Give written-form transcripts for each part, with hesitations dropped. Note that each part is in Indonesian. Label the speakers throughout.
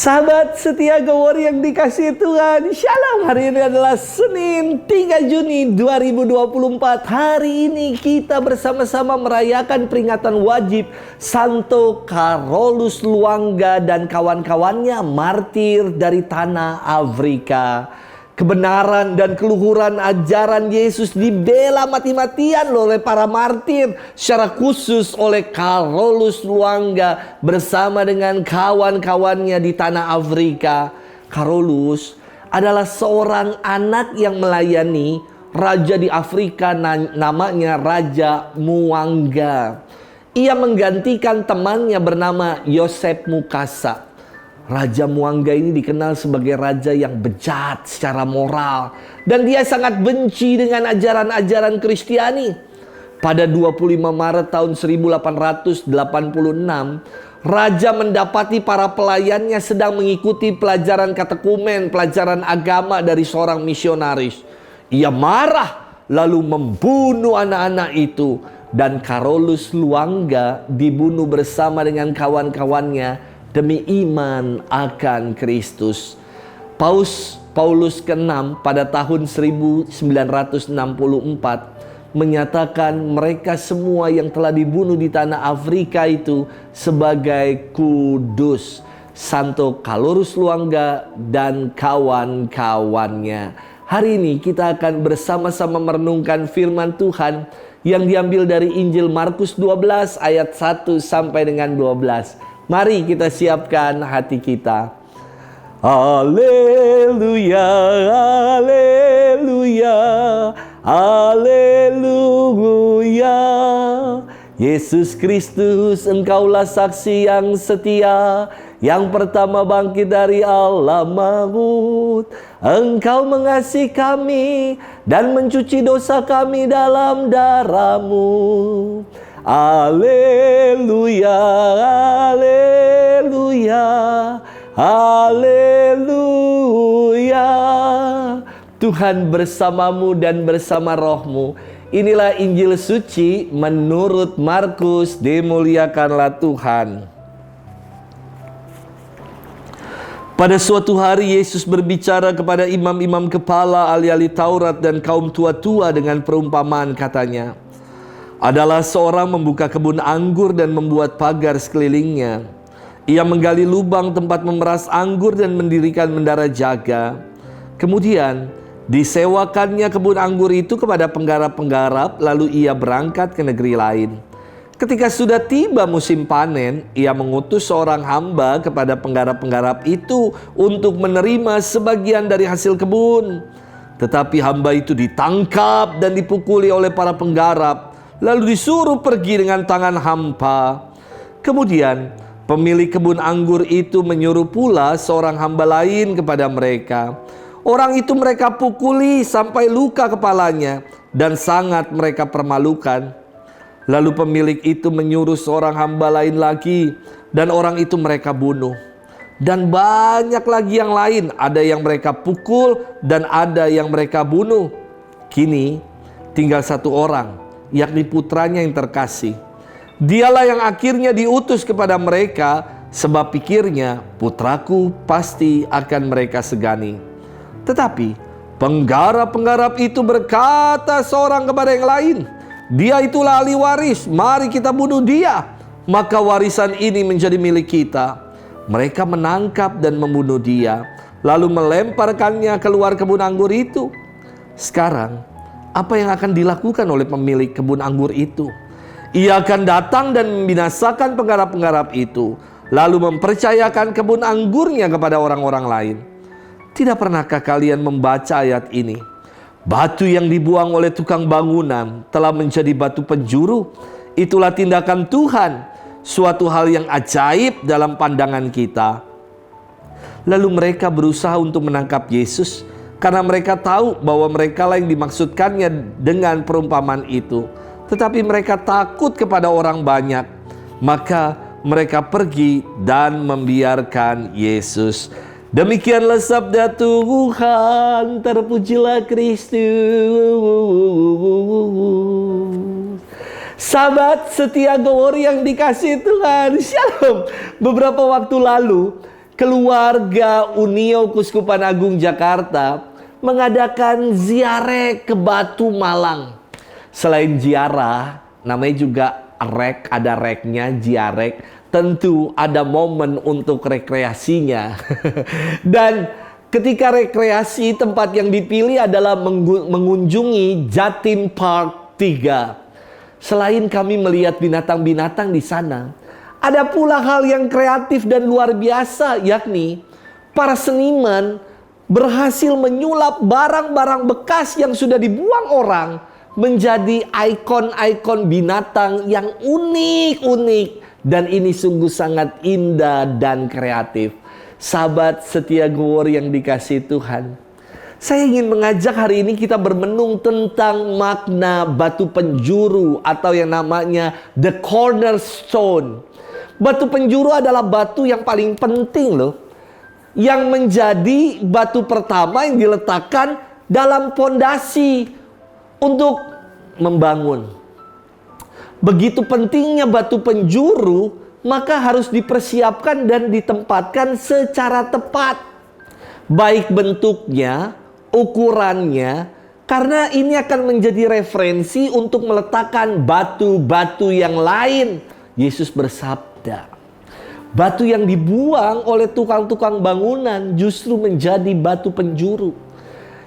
Speaker 1: Sahabat setia Gowor yang dikasihi Tuhan, Shalom. Hari ini adalah Senin 3 Juni 2024. Hari ini kita bersama-sama merayakan peringatan wajib Santo Carolus Luanga dan kawan-kawannya, martir dari tanah Afrika. Kebenaran dan keluhuran ajaran Yesus dibela mati-matian oleh para martir, secara khusus oleh Carolus Luanga bersama dengan kawan-kawannya di tanah Afrika. Carolus adalah seorang anak yang melayani raja di Afrika, namanya Raja Muanga. Ia menggantikan temannya bernama Yosef Mukasa. Raja Muanga ini dikenal sebagai raja yang bejat secara moral, dan dia sangat benci dengan ajaran-ajaran Kristiani. Pada 25 Maret tahun 1886, raja mendapati para pelayannya sedang mengikuti pelajaran katekumen, pelajaran agama dari seorang misionaris. Ia marah lalu membunuh anak-anak itu, dan Carolus Luanga dibunuh bersama dengan kawan-kawannya demi iman akan Kristus. Paulus ke-6 pada tahun 1964 menyatakan mereka semua yang telah dibunuh di tanah Afrika itu sebagai kudus. Santo Carolus Luanga dan kawan-kawannya. Hari ini kita akan bersama-sama merenungkan firman Tuhan yang diambil dari Injil Markus 12 ayat 1 sampai dengan 12. Mari kita siapkan hati kita. Haleluya, haleluya, haleluya. Yesus Kristus, Engkaulah saksi yang setia, yang pertama bangkit dari alam maut. Engkau mengasihi kami dan mencuci dosa kami dalam darah-Mu. Haleluya, haleluya, haleluya. Tuhan bersamamu dan bersama rohmu. Inilah Injil suci menurut Markus. Dimuliakanlah Tuhan. Pada suatu hari Yesus berbicara kepada imam-imam kepala, ahli-ahli Taurat dan kaum tua-tua dengan perumpamaan, katanya, adalah seorang membuka kebun anggur dan membuat pagar sekelilingnya. Ia menggali lubang tempat memeras anggur dan mendirikan menara jaga. Kemudian disewakannya kebun anggur itu kepada penggarap-penggarap, lalu ia berangkat ke negeri lain. Ketika sudah tiba musim panen, ia mengutus seorang hamba kepada penggarap-penggarap itu untuk menerima sebagian dari hasil kebun. Tetapi hamba itu ditangkap dan dipukuli oleh para penggarap, lalu disuruh pergi dengan tangan hampa. Kemudian pemilik kebun anggur itu menyuruh pula seorang hamba lain kepada mereka. Orang itu mereka pukuli sampai luka kepalanya dan sangat mereka permalukan. Lalu pemilik itu menyuruh seorang hamba lain lagi, dan orang itu mereka bunuh. Dan banyak lagi yang lain, ada yang mereka pukul dan ada yang mereka bunuh. Kini tinggal satu orang, yakni putranya yang terkasih. Dialah yang akhirnya diutus kepada mereka, sebab pikirnya putraku pasti akan mereka segani. Tetapi penggarap-penggarap itu berkata seorang kepada yang lain, dia itulah ahli waris, mari kita bunuh dia, maka warisan ini menjadi milik kita. Mereka menangkap dan membunuh dia, lalu melemparkannya keluar kebun anggur itu. Sekarang apa yang akan dilakukan oleh pemilik kebun anggur itu? Ia akan datang dan membinasakan penggarap-penggarap itu, lalu mempercayakan kebun anggurnya kepada orang-orang lain. Tidak pernahkah kalian membaca ayat ini? Batu yang dibuang oleh tukang bangunan telah menjadi batu penjuru. Itulah tindakan Tuhan, suatu hal yang ajaib dalam pandangan kita. Lalu mereka berusaha untuk menangkap Yesus, karena mereka tahu bahwa mereka lah yang dimaksudkannya dengan perumpamaan itu. Tetapi mereka takut kepada orang banyak, maka mereka pergi dan membiarkan Yesus. Demikianlah sabda Tuhan, terpujilah Kristus. Sahabat setia Gowor yang dikasihi Tuhan, Shalom. Beberapa waktu lalu keluarga Unio Kuskupan Agung Jakarta mengadakan ziarah ke Batu Malang. Selain ziarah, namanya juga rek, ada reknya, ziarek. Tentu ada momen untuk rekreasinya. Dan ketika rekreasi, tempat yang dipilih adalah mengunjungi Jatim Park 3. Selain kami melihat binatang-binatang di sana, ada pula hal yang kreatif dan luar biasa, yakni para seniman berhasil menyulap barang-barang bekas yang sudah dibuang orang menjadi ikon-ikon binatang yang unik-unik. Dan ini sungguh sangat indah dan kreatif. Sahabat setia Gowor yang dikasihi Tuhan, saya ingin mengajak hari ini kita bermenung tentang makna batu penjuru atau yang namanya the cornerstone. Batu penjuru adalah batu yang paling penting loh, yang menjadi batu pertama yang diletakkan dalam pondasi untuk membangun. Begitu pentingnya batu penjuru, maka harus dipersiapkan dan ditempatkan secara tepat. Baik bentuknya, ukurannya, karena ini akan menjadi referensi untuk meletakkan batu-batu yang lain. Yesus bersabda, batu yang dibuang oleh tukang-tukang bangunan justru menjadi batu penjuru.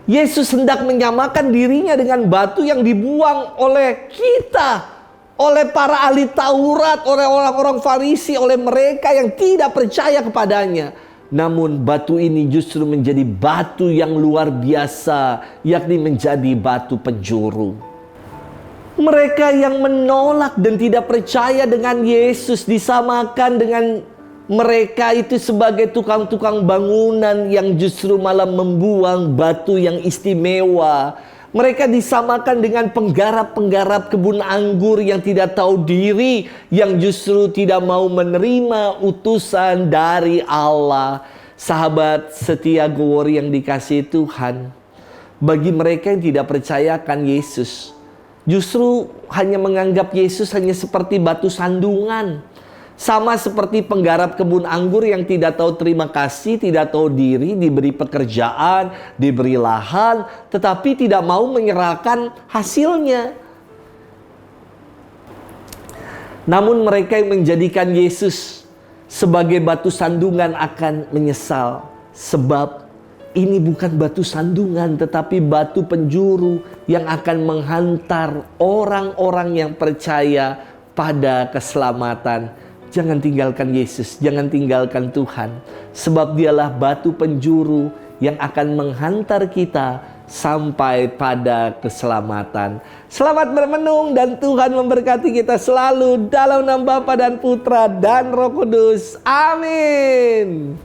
Speaker 1: Yesus hendak menyamakan dirinya dengan batu yang dibuang oleh kita, oleh para ahli Taurat, oleh orang-orang Farisi, oleh mereka yang tidak percaya kepadanya. Namun batu ini justru menjadi batu yang luar biasa, yakni menjadi batu penjuru. Mereka yang menolak dan tidak percaya dengan Yesus disamakan dengan mereka itu sebagai tukang-tukang bangunan yang justru malah membuang batu yang istimewa. Mereka disamakan dengan penggarap-penggarap kebun anggur yang tidak tahu diri, yang justru tidak mau menerima utusan dari Allah. Sahabat setia Gowor yang dikasihi Tuhan, bagi mereka yang tidak percayakan Yesus, justru hanya menganggap Yesus hanya seperti batu sandungan. Sama seperti penggarap kebun anggur yang tidak tahu terima kasih, tidak tahu diri, diberi pekerjaan, diberi lahan, tetapi tidak mau menyerahkan hasilnya. Namun mereka yang menjadikan Yesus sebagai batu sandungan akan menyesal. Sebab ini bukan batu sandungan, tetapi batu penjuru yang akan menghantar orang-orang yang percaya pada keselamatan. Jangan tinggalkan Yesus, jangan tinggalkan Tuhan. Sebab dialah batu penjuru yang akan menghantar kita sampai pada keselamatan. Selamat bermenung dan Tuhan memberkati kita selalu dalam nama Bapa dan Putra dan Roh Kudus. Amin.